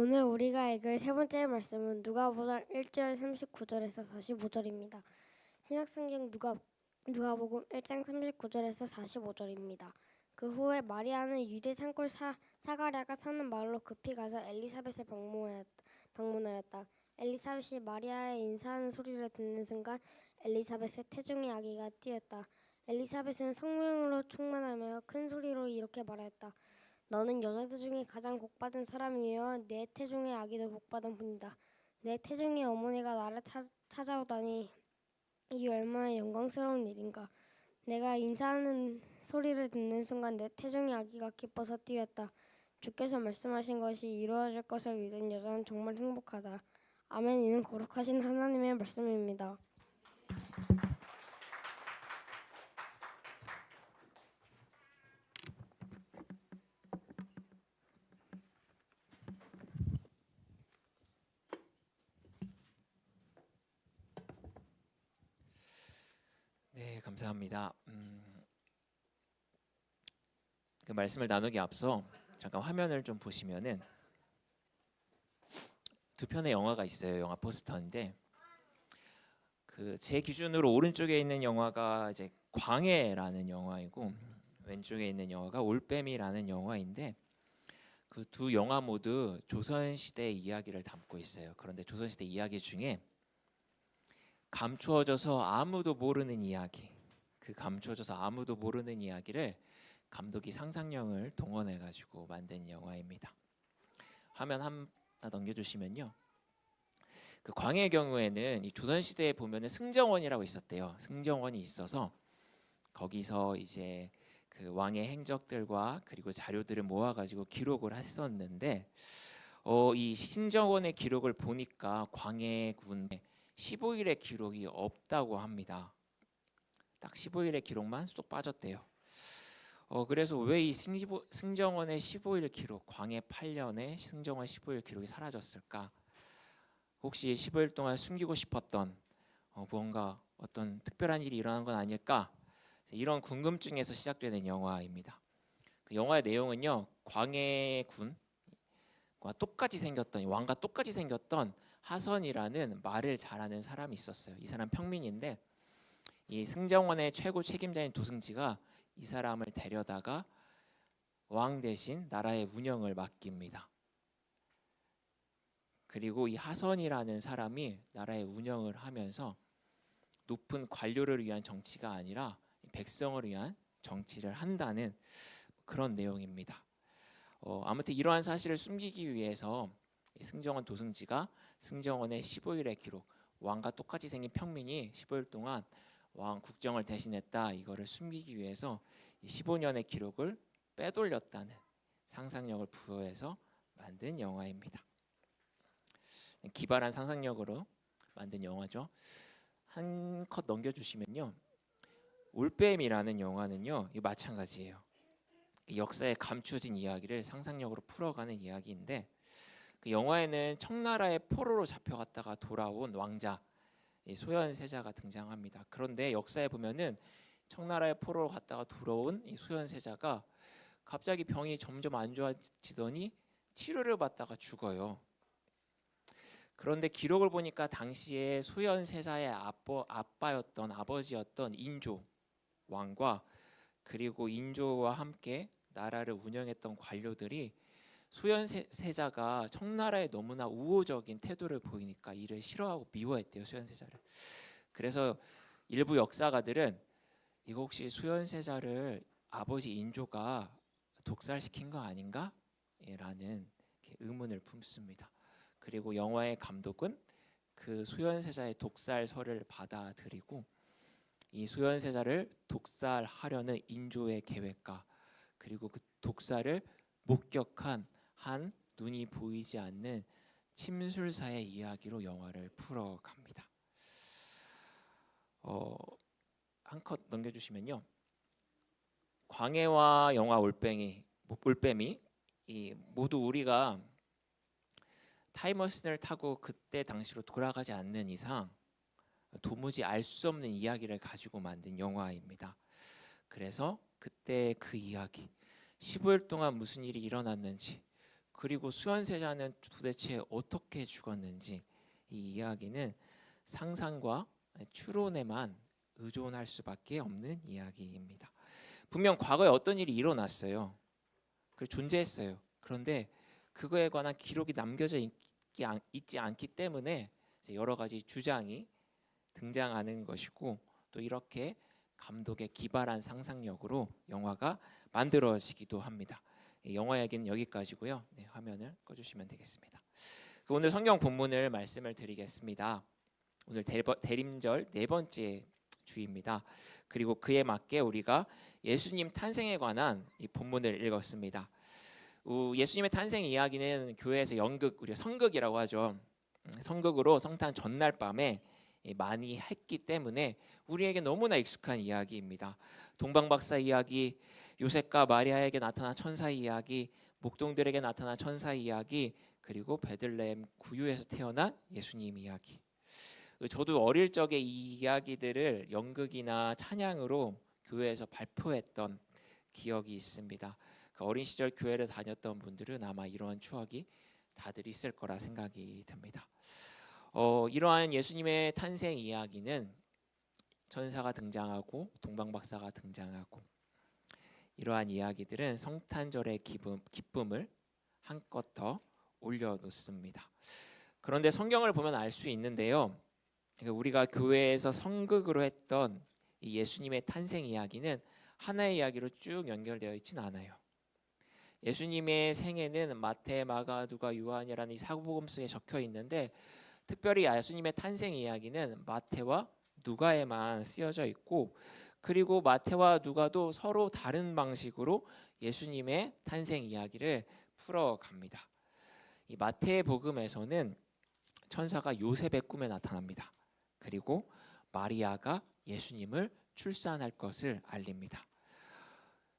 오늘 우리가 읽을 세 번째 말씀은 누가복음 1절 39절에서 45절입니다. 신약성경 누가복음 1장 39절에서 45절입니다. 그 후에 마리아는 유대 산골 사가랴가 사는 마을로 급히 가서 엘리사벳을 방문하였다. 엘리사벳이 마리아의 인사하는 소리를 듣는 순간 엘리사벳의 태중의 아기가 뛰었다. 엘리사벳은 성령으로 충만하며 큰 소리로 이렇게 말하였다. 너는 여자들 중에 가장 복받은 사람이며 내 태중의 아기도 복받은 분이다. 내 태중의 어머니가 나를 찾아오다니 이 얼마나 영광스러운 일인가. 내가 인사하는 소리를 듣는 순간 내 태중의 아기가 기뻐서 뛰었다. 주께서 말씀하신 것이 이루어질 것을 믿은 여자는 정말 행복하다. 아멘. 이는 거룩하신 하나님의 말씀입니다. 네, 감사합니다. 그 말씀을 나누기 앞서 잠깐 화면을 좀 보시면은 두 편의 영화가 있어요. 영화 포스터인데 그 제 기준으로 오른쪽에 있는 영화가 이제 광해라는 영화이고 왼쪽에 있는 영화가 올빼미라는 영화인데 그 두 영화 모두 조선 시대 이야기를 담고 있어요. 그런데 조선 시대 이야기 중에 감추어져서 아무도 모르는 이야기, 그 감추어져서 아무도 모르는 이야기를 감독이 상상력을 동원해 가지고 만든 영화입니다. 화면 하나 넘겨주시면요, 그 광해의 경우에는 이 조선 시대에 보면은 승정원이라고 있었대요. 승정원이 있어서 거기서 이제 그 왕의 행적들과 그리고 자료들을 모아가지고 기록을 했었는데, 이 승정원의 기록을 보니까 광해군의 15일의 기록이 없다고 합니다. 딱 15일의 기록만 쏙 빠졌대요. 그래서 왜 이 승정원의 15일 기록, 광해 8년에 승정원 15일 기록이 사라졌을까? 혹시 15일 동안 숨기고 싶었던 무언가 어떤 특별한 일이 일어난 건 아닐까? 이런 궁금증에서 시작되는 영화입니다. 그 영화의 내용은요, 광해군과 똑같이 생겼던, 왕과 똑같이 생겼던 하선이라는 말을 잘하는 사람이 있었어요. 이 사람 평민인데 이 승정원의 최고 책임자인 도승지가 이 사람을 데려다가 왕 대신 나라의 운영을 맡깁니다. 그리고 이 하선이라는 사람이 나라의 운영을 하면서 높은 관료를 위한 정치가 아니라 백성을 위한 정치를 한다는 그런 내용입니다. 아무튼 이러한 사실을 숨기기 위해서 승정원 도승지가 승정원의 15일의 기록, 왕과 똑같이 생긴 평민이 15일 동안 왕 국정을 대신했다, 이거를 숨기기 위해서 15년의 기록을 빼돌렸다는 상상력을 부여해서 만든 영화입니다. 기발한 상상력으로 만든 영화죠. 한 컷 넘겨주시면요, 올빼미라는 영화는요, 이 마찬가지예요. 역사에 감추어진 이야기를 상상력으로 풀어가는 이야기인데, 그 영화에는 청나라의 포로로 잡혀갔다가 돌아온 왕자 소현세자가 등장합니다. 그런데 역사에 보면은 청나라의 포로로 갔다가 돌아온 이 소현세자가 갑자기 병이 점점 안 좋아지더니 치료를 받다가 죽어요. 그런데 기록을 보니까 당시에 소현세자의 아버지였던 인조 왕과 그리고 인조와 함께 나라를 운영했던 관료들이 소현세자가 청나라에 너무나 우호적인 태도를 보이니까 이를 싫어하고 미워했대요, 소현세자를. 그래서 일부 역사가들은 이거 혹시 소현세자를 아버지 인조가 독살시킨 거 아닌가? 라는 의문을 품습니다. 그리고 영화의 감독은 그 소현세자의 독살설을 받아들이고 이 소현세자를 독살하려는 인조의 계획과 그리고 그 독살을 목격한 한 눈이 보이지 않는 침술사의 이야기로 영화를 풀어갑니다. 한 컷 넘겨주시면요, 광해와 영화 올빼미 이 모두 우리가 타임머신을 타고 그때 당시로 돌아가지 않는 이상 도무지 알 수 없는 이야기를 가지고 만든 영화입니다. 그래서 그때 그 이야기, 15일 동안 무슨 일이 일어났는지, 그리고 수연세자는 도대체 어떻게 죽었는지, 이 이야기는 상상과 추론에만 의존할 수밖에 없는 이야기입니다. 분명 과거에 어떤 일이 일어났어요. 그 존재했어요. 그런데 그거에 관한 기록이 남겨져 있지 않기 때문에 이제 여러 가지 주장이 등장하는 것이고, 또 이렇게 감독의 기발한 상상력으로 영화가 만들어지기도 합니다. 영화 얘기는 여기까지고요. 네, 화면을 꺼주시면 되겠습니다. 오늘 성경 본문을 말씀을 드리겠습니다. 오늘 대림절 네 번째 주입니다. 그리고 그에 맞게 우리가 예수님 탄생에 관한 이 본문을 읽었습니다. 예수님의 탄생 이야기는 교회에서 연극, 우리가 성극이라고 하죠. 성극으로 성탄 전날 밤에 많이 했기 때문에 우리에게 너무나 익숙한 이야기입니다. 동방박사 이야기, 요셉과 마리아에게 나타난 천사 이야기, 목동들에게 나타난 천사 이야기, 그리고 베들레헴 구유에서 태어난 예수님 이야기. 저도 어릴 적에 이 이야기들을 연극이나 찬양으로 교회에서 발표했던 기억이 있습니다. 그 어린 시절 교회를 다녔던 분들은 아마 이러한 추억이 다들 있을 거라 생각이 듭니다. 이러한 예수님의 탄생 이야기는 천사가 등장하고 동방박사가 등장하고, 이러한 이야기들은 성탄절의 기쁨을 한껏 더 올려놓습니다. 그런데 성경을 보면 알 수 있는데요, 우리가 교회에서 성극으로 했던 이 예수님의 탄생 이야기는 하나의 이야기로 쭉 연결되어 있지는 않아요. 예수님의 생애는 마태, 마가, 누가, 요한이라는 이 사복음서에 적혀 있는데, 특별히 예수님의 탄생 이야기는 마태와 누가에만 쓰여져 있고, 그리고 마태와 누가도 서로 다른 방식으로 예수님의 탄생 이야기를 풀어갑니다. 이 마태의 복음에서는 천사가 요셉의 꿈에 나타납니다. 그리고 마리아가 예수님을 출산할 것을 알립니다.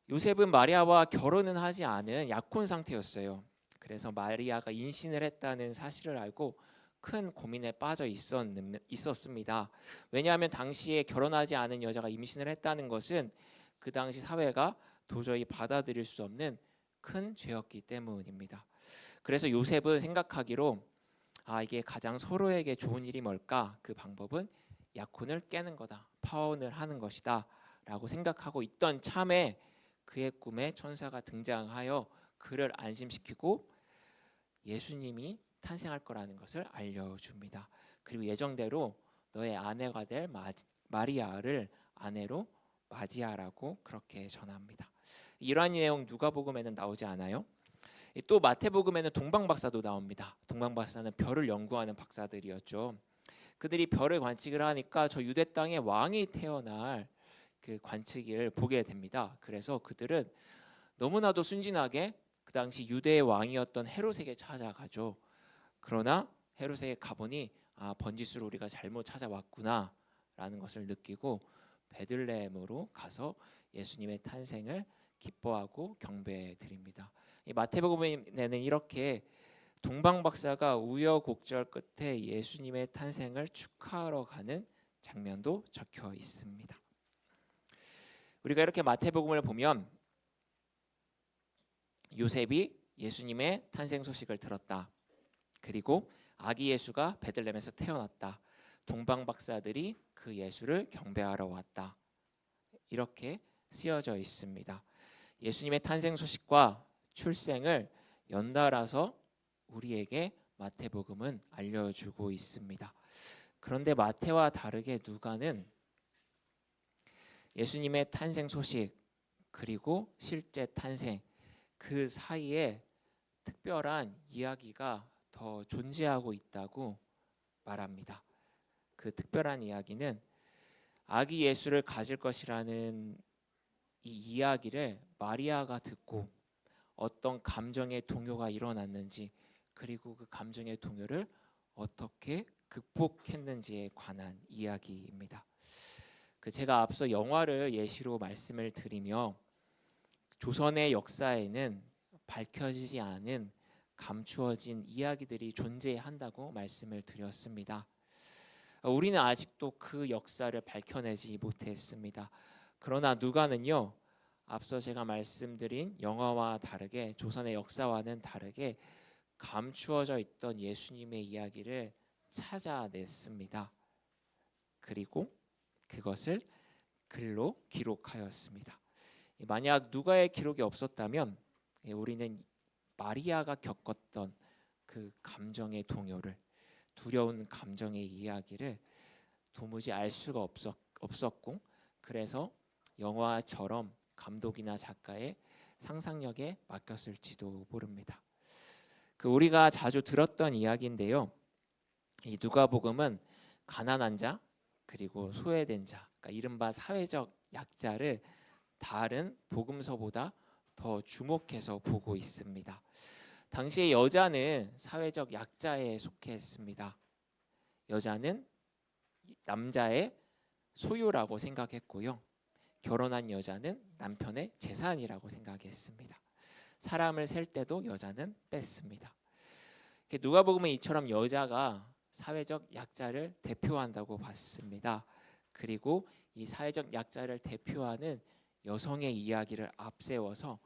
요셉은 마리아와 결혼은 하지 않은 약혼 상태였어요. 그래서 마리아가 임신을 했다는 사실을 알고 큰 고민에 빠져 있었습니다. 왜냐하면 당시에 결혼하지 않은 여자가 임신을 했다는 것은 그 당시 사회가 도저히 받아들일 수 없는 큰 죄였기 때문입니다. 그래서 요셉은 생각하기로 이게 가장 서로에게 좋은 일이 뭘까? 그 방법은 약혼을 깨는 거다, 파혼을 하는 것이다 라고 생각하고 있던 참에 그의 꿈에 천사가 등장하여 그를 안심시키고 예수님이 탄생할 거라는 것을 알려줍니다. 그리고 예정대로 너의 아내가 될 마리아를 아내로 맞이하라고 그렇게 전합니다. 이러한 내용 누가복음에는 나오지 않아요. 또 마태복음에는 동방박사도 나옵니다. 동방박사는 별을 연구하는 박사들이었죠. 그들이 별을 관측을 하니까 저 유대 땅에 왕이 태어날 그 관측을 보게 됩니다. 그래서 그들은 너무나도 순진하게 그 당시 유대의 왕이었던 헤롯에게 찾아가죠. 그러나 헤롯에게 가보니 번지수를 우리가 잘못 찾아왔구나 라는 것을 느끼고 베들레헴으로 가서 예수님의 탄생을 기뻐하고 경배해 드립니다. 이 마태복음에는 이렇게 동방박사가 우여곡절 끝에 예수님의 탄생을 축하하러 가는 장면도 적혀 있습니다. 우리가 이렇게 마태복음을 보면 요셉이 예수님의 탄생 소식을 들었다. 그리고 아기 예수가 베들레헴에서 태어났다. 동방박사들이 그 예수를 경배하러 왔다. 이렇게 쓰여져 있습니다. 예수님의 탄생 소식과 출생을 연달아서 우리에게 마태복음은 알려주고 있습니다. 그런데 마태와 다르게 누가는 예수님의 탄생 소식 그리고 실제 탄생 그 사이에 특별한 이야기가 더 존재하고 있다고 말합니다. 그 특별한 이야기는 아기 예수를 가질 것이라는 이 이야기를 마리아가 듣고 어떤 감정의 동요가 일어났는지, 그리고 그 감정의 동요를 어떻게 극복했는지에 관한 이야기입니다. 제가 앞서 영화를 예시로 말씀을 드리며 조선의 역사에는 밝혀지지 않은 감추어진 이야기들이 존재한다고 말씀을 드렸습니다. 우리는 아직도 그 역사를 밝혀내지 못했습니다. 그러나 누가는요, 앞서 제가 말씀드린 영화와 다르게 조선의 역사와는 다르게 감추어져 있던 예수님의 이야기를 찾아냈습니다. 그리고 그것을 글로 기록하였습니다. 만약 누가의 기록이 없었다면 우리는 마리아가 겪었던 그 감정의 동요를, 두려운 감정의 이야기를 도무지 알 수가 없었고, 그래서 영화처럼 감독이나 작가의 상상력에 맡겼을지도 모릅니다. 우리가 자주 들었던 이야기인데요. 이 누가복음은 가난한 자 그리고 소외된 자, 그러니까 이른바 사회적 약자를 다른 복음서보다 더 주목해서 보고 있습니다. 당시의 여자는 사회적 약자에 속했습니다. 여자는 남자의 소유라고 생각했고요. 결혼한 여자는 남편의 재산이라고 생각했습니다. 사람을 셀 때도 여자는 뺐습니다. 누가복음은 이처럼 여자가 사회적 약자를 대표한다고 봤습니다. 그리고 이 사회적 약자를 대표하는 여성의 이야기를 앞세워서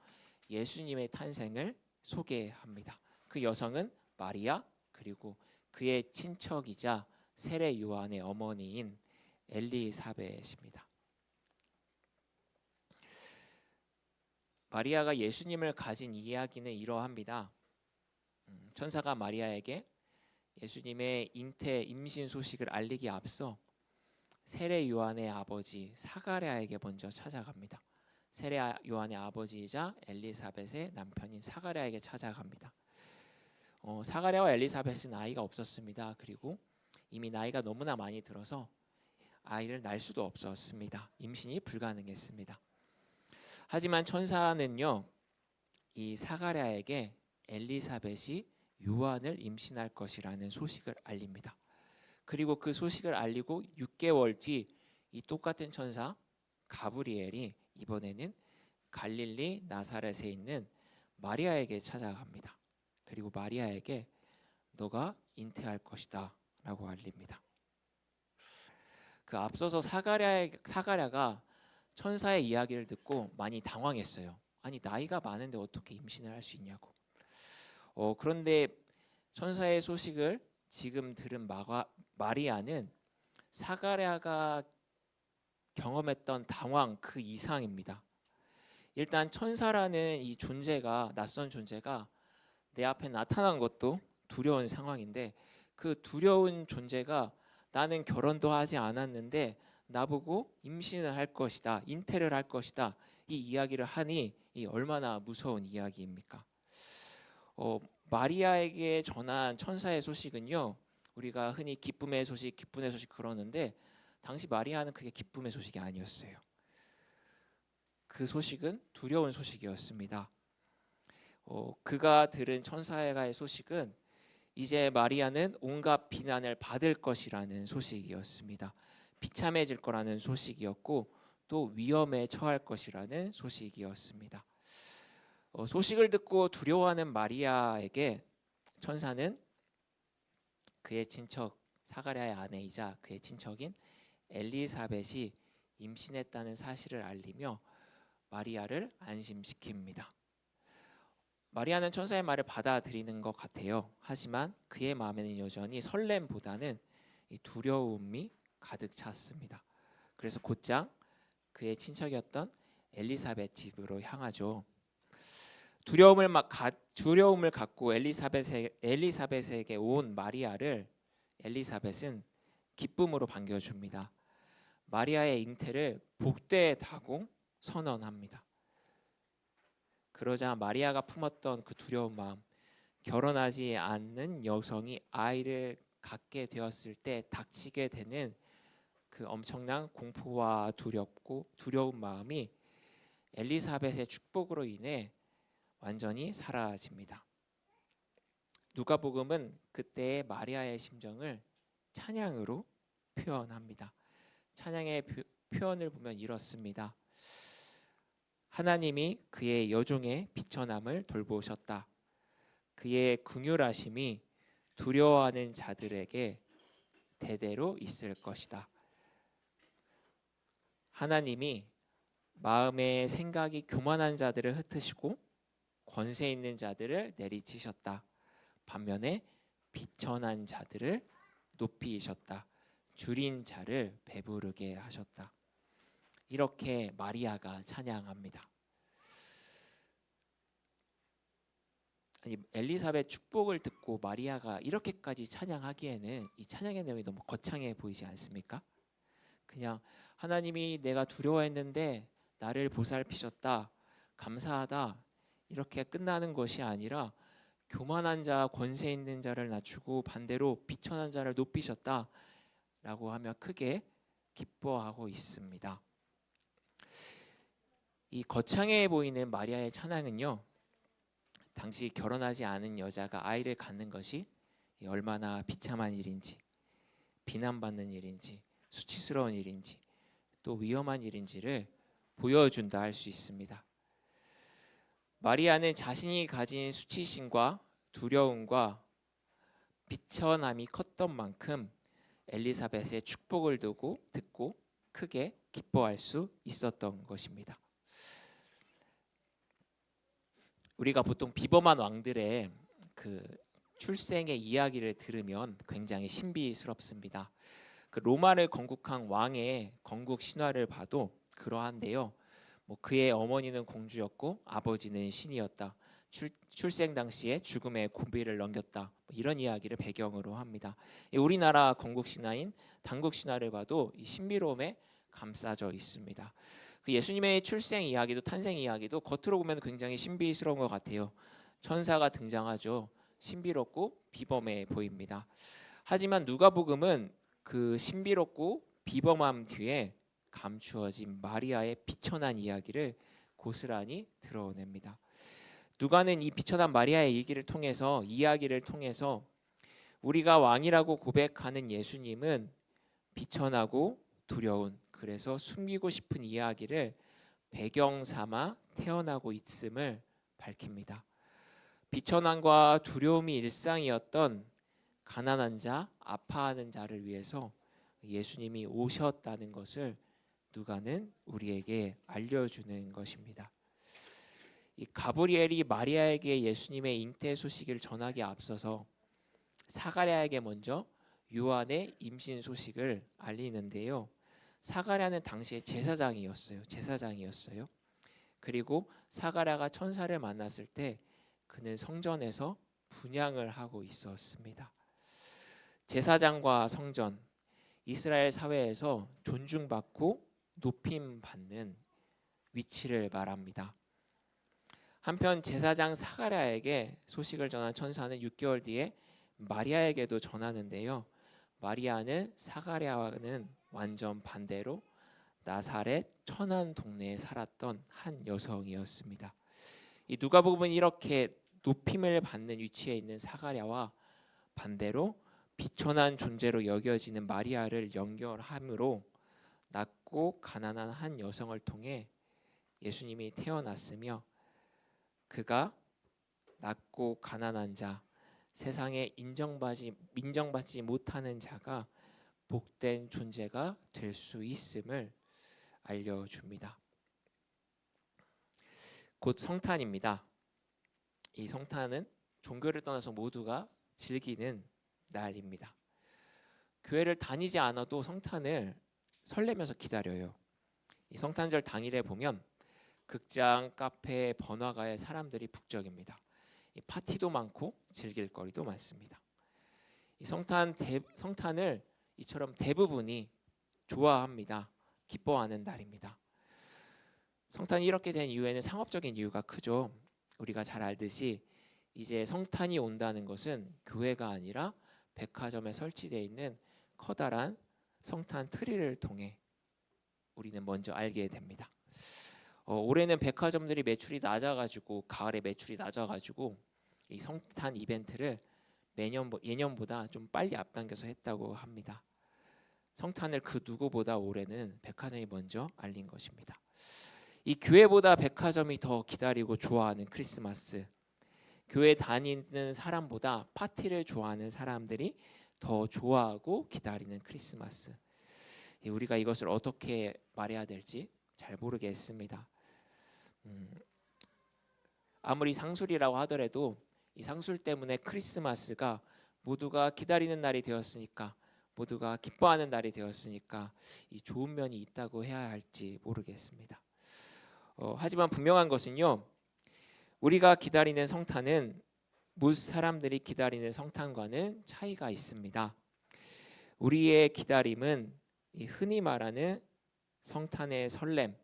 예수님의 탄생을 소개합니다. 그 여성은 마리아, 그리고 그의 친척이자 세례 요한의 어머니인 엘리사벳입니다. 마리아가 예수님을 가진 이야기는 이러합니다. 천사가 마리아에게 예수님의 잉태 임신 소식을 알리기 앞서 세례 요한의 아버지 사가랴에게 먼저 찾아갑니다. 세례 요한의 아버지이자 엘리사벳의 남편인 사가랴에게 찾아갑니다. 사가랴와 엘리사벳은 아이가 없었습니다. 그리고 이미 나이가 너무나 많이 들어서 아이를 낳을 수도 없었습니다. 임신이 불가능했습니다. 하지만 천사는요, 이 사가랴에게 엘리사벳이 요한을 임신할 것이라는 소식을 알립니다. 그리고 그 소식을 알리고 6개월 뒤 이 똑같은 천사 가브리엘이 이번에는 갈릴리 나사렛에 있는 마리아에게 찾아갑니다. 그리고 마리아에게 너가 잉태할 것이다 라고 알립니다. 앞서서 사가랴가 천사의 이야기를 듣고 많이 당황했어요. 아니, 나이가 많은데 어떻게 임신을 할 수 있냐고. 그런데 천사의 소식을 지금 들은 마리아는 사가랴가 경험했던 당황 그 이상입니다. 일단 천사라는 이 존재가, 낯선 존재가 내 앞에 나타난 것도 두려운 상황인데, 그 두려운 존재가 나는 결혼도 하지 않았는데 나보고 임신을 할 것이다, 잉태를 할 것이다, 이 이야기를 하니 이 얼마나 무서운 이야기입니까? 마리아에게 전한 천사의 소식은요, 우리가 흔히 기쁨의 소식 그러는데 당시 마리아는 그게 기쁨의 소식이 아니었어요. 그 소식은 두려운 소식이었습니다. 그가 들은 천사의 소식은 이제 마리아는 온갖 비난을 받을 것이라는 소식이었습니다. 비참해질 거라는 소식이었고 또 위험에 처할 것이라는 소식이었습니다. 소식을 듣고 두려워하는 마리아에게 천사는 그의 친척 사가랴의 아내이자 그의 친척인 엘리사벳이 임신했다는 사실을 알리며 마리아를 안심시킵니다. 마리아는 천사의 말을 받아들이는 것 같아요. 하지만 그의 마음에는 여전히 설렘보다는 이 두려움이 가득 찼습니다. 그래서 곧장 그의 친척이었던 엘리사벳 집으로 향하죠. 두려움을 갖고 엘리사벳에게 온 마리아를 엘리사벳은 기쁨으로 반겨줍니다. 마리아의 잉태를 복되다고 선언합니다. 그러자 마리아가 품었던 그 두려운 마음, 결혼하지 않는 여성이 아이를 갖게 되었을 때 닥치게 되는 그 엄청난 공포와 두려운 마음이 엘리사벳의 축복으로 인해 완전히 사라집니다. 누가복음은 그때의 마리아의 심정을 찬양으로 표현합니다. 찬양의 표현을 보면 이렇습니다. 하나님이 그의 여종의 비천함을 돌보셨다. 그의 긍휼하심이 두려워하는 자들에게 대대로 있을 것이다. 하나님이 마음의 생각이 교만한 자들을 흩으시고 권세 있는 자들을 내리치셨다. 반면에 비천한 자들을 높이셨다. 줄인 자를 배부르게 하셨다. 이렇게 마리아가 찬양합니다. 아니, 엘리사벳 축복을 듣고 마리아가 이렇게까지 찬양하기에는 이 찬양의 내용이 너무 거창해 보이지 않습니까? 그냥 하나님이 내가 두려워했는데 나를 보살피셨다, 감사하다, 이렇게 끝나는 것이 아니라 교만한 자, 권세 있는 자를 낮추고 반대로 비천한 자를 높이셨다 라고 하며 크게 기뻐하고 있습니다. 이 거창해 보이는 마리아의 찬양은요, 당시 결혼하지 않은 여자가 아이를 갖는 것이 얼마나 비참한 일인지, 비난받는 일인지, 수치스러운 일인지, 또 위험한 일인지를 보여준다 할 수 있습니다. 마리아는 자신이 가진 수치심과 두려움과 비천함이 컸던 만큼 엘리사벳의 축복을 듣고 크게 기뻐할 수 있었던 것입니다. 우리가 보통 비범한 왕들의 그 출생의 이야기를 들으면 굉장히 신비스럽습니다. 그 로마를 건국한 왕의 건국 신화를 봐도 그러한데요. 그의 어머니는 공주였고 아버지는 신이었다. 출생 당시에 죽음의 고비를 넘겼다. 이런 이야기를 배경으로 합니다. 우리나라 건국 신화인 당국 신화를 봐도 이 신비로움에 감싸져 있습니다. 그 예수님의 출생 이야기도 탄생 이야기도 겉으로 보면 굉장히 신비스러운 것 같아요. 천사가 등장하죠. 신비롭고 비범해 보입니다. 하지만 누가복음은 그 신비롭고 비범함 뒤에 감추어진 마리아의 비천한 이야기를 고스란히 드러냅니다. 누가는 이 비천한 마리아의 이야기를 통해서 우리가 왕이라고 고백하는 예수님은 비천하고 두려운, 그래서 숨기고 싶은 이야기를 배경 삼아 태어나고 있음을 밝힙니다. 비천함과 두려움이 일상이었던 가난한 자, 아파하는 자를 위해서 예수님이 오셨다는 것을 누가는 우리에게 알려주는 것입니다. 이 가브리엘이 마리아에게 예수님의 잉태 소식을 전하기에 앞서서 사가랴에게 먼저 요한의 임신 소식을 알리는데요. 사가랴는 당시에 제사장이었어요. 그리고 사가랴가 천사를 만났을 때 그는 성전에서 분향을 하고 있었습니다. 제사장과 성전, 이스라엘 사회에서 존중받고 높임받는 위치를 말합니다. 한편 제사장 사가랴에게 소식을 전한 천사는 6개월 뒤에 마리아에게도 전하는데요. 마리아는 사가랴와는 완전 반대로 나사렛 천한 동네에 살았던 한 여성이었습니다. 이 누가복음은 이렇게 높임을 받는 위치에 있는 사가랴와 반대로 비천한 존재로 여겨지는 마리아를 연결함으로 낮고 가난한 한 여성을 통해 예수님이 태어났으며 그가 낮고 가난한 자, 세상에 인정받지 못하는 자가 복된 존재가 될 수 있음을 알려줍니다. 곧 성탄입니다. 이 성탄은 종교를 떠나서 모두가 즐기는 날입니다. 교회를 다니지 않아도 성탄을 설레면서 기다려요. 이 성탄절 당일에 보면 극장, 카페, 번화가에 사람들이 북적입니다. 이 파티도 많고 즐길 거리도 많습니다. 이 성탄을 이처럼 대부분이 좋아합니다. 기뻐하는 날입니다. 성탄이 이렇게 된 이유에는 상업적인 이유가 크죠. 우리가 잘 알듯이 이제 성탄이 온다는 것은 교회가 아니라 백화점에 설치되어 있는 커다란 성탄 트리를 통해 우리는 먼저 알게 됩니다. 올해는 백화점들이 매출이 낮아가지고 가을에 매출이 낮아가지고 이 성탄 이벤트를 예년보다 좀 빨리 앞당겨서 했다고 합니다. 성탄을 그 누구보다 올해는 백화점이 먼저 알린 것입니다. 이 교회보다 백화점이 더 기다리고 좋아하는 크리스마스, 교회 다니는 사람보다 파티를 좋아하는 사람들이 더 좋아하고 기다리는 크리스마스. 우리가 이것을 어떻게 말해야 될지 잘 모르겠습니다. 아무리 상술이라고 하더라도 이 상술 때문에 크리스마스가 모두가 기다리는 날이 되었으니까, 모두가 기뻐하는 날이 되었으니까 이 좋은 면이 있다고 해야 할지 모르겠습니다. 하지만 분명한 것은요, 우리가 기다리는 성탄은 못 사람들이 기다리는 성탄과는 차이가 있습니다. 우리의 기다림은 이 흔히 말하는 성탄의 설렘,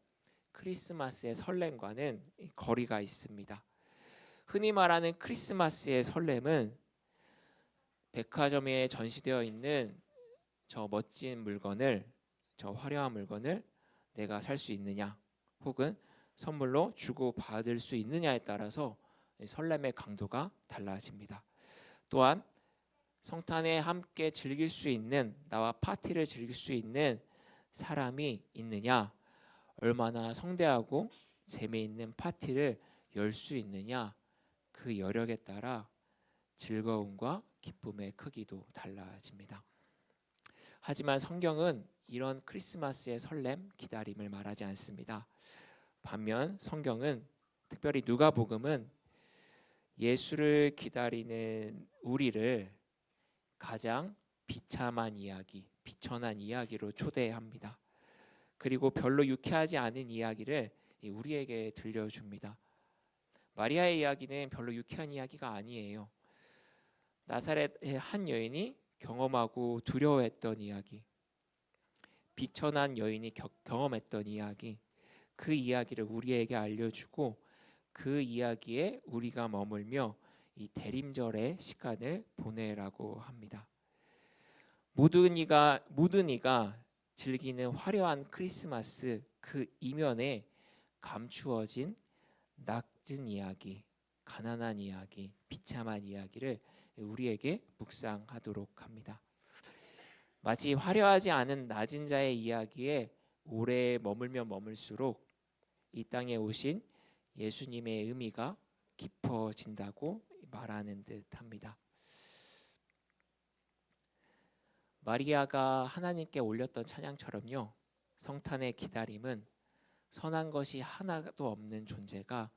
크리스마스의 설렘과는 거리가 있습니다. 흔히 말하는 크리스마스의 설렘은 백화점에 전시되어 있는 저 멋진 물건을, 저 화려한 물건을 내가 살 수 있느냐, 혹은 선물로 주고 받을 수 있느냐에 따라서 설렘의 강도가 달라집니다. 또한 성탄에 함께 즐길 수 있는, 나와 파티를 즐길 수 있는 사람이 있느냐, 얼마나 성대하고 재미있는 파티를 열 수 있느냐, 그 여력에 따라 즐거움과 기쁨의 크기도 달라집니다. 하지만 성경은 이런 크리스마스의 설렘, 기다림을 말하지 않습니다. 반면 성경은, 특별히 누가복음은 예수를 기다리는 우리를 가장 비참한 이야기, 비천한 이야기로 초대합니다. 그리고 별로 유쾌하지 않은 이야기를 우리에게 들려줍니다. 마리아의 이야기는 별로 유쾌한 이야기가 아니에요. 나사렛의 한 여인이 경험하고 두려워했던 이야기, 비천한 여인이 경험했던 이야기, 그 이야기를 우리에게 알려주고 그 이야기에 우리가 머물며 이 대림절의 시간을 보내라고 합니다. 모든 이가 즐기는 화려한 크리스마스 그 이면에 감추어진 낮은 이야기, 가난한 이야기, 비참한 이야기를 우리에게 묵상하도록 합니다. 마치 화려하지 않은 낮은 자의 이야기에 오래 머물면 머물수록 이 땅에 오신 예수님의 의미가 깊어진다고 말하는 듯합니다. 마리아가 하나님께 올렸던 찬양처럼요, 성탄의 기다림은 선한 것이 하나도 없는 존재가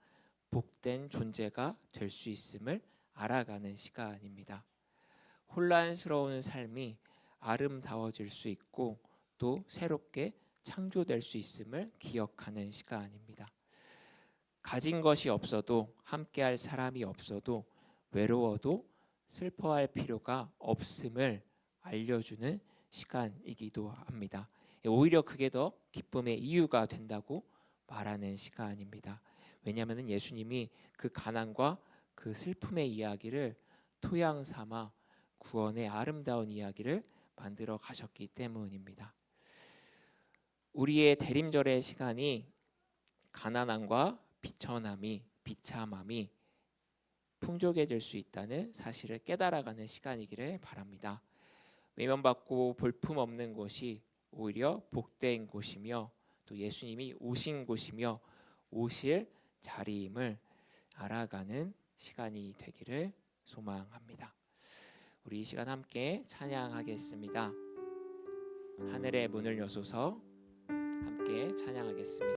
복된 존재가 될 수 있음을 알아가는 시간입니다. 혼란스러운 삶이 아름다워질 수 있고 또 새롭게 창조될 수 있음을 기억하는 시간입니다. 가진 것이 없어도, 함께할 사람이 없어도, 외로워도 슬퍼할 필요가 없음을 알려주는 시간이기도 합니다. 오히려 그게 더 기쁨의 이유가 된다고 말하는 시간입니다. 왜냐하면 예수님이 그 가난과 그 슬픔의 이야기를 토양 삼아 구원의 아름다운 이야기를 만들어 가셨기 때문입니다. 우리의 대림절의 시간이 가난함과 비천함이, 비참함이 풍족해질 수 있다는 사실을 깨달아가는 시간이기를 바랍니다. 외면받고 볼품없는 곳이 오히려 복된 곳이며 또 예수님이 오신 곳이며 오실 자리임을 알아가는 시간이 되기를 소망합니다. 우리 이 시간 함께 찬양하겠습니다. 하늘의 문을 여소서, 함께 찬양하겠습니다.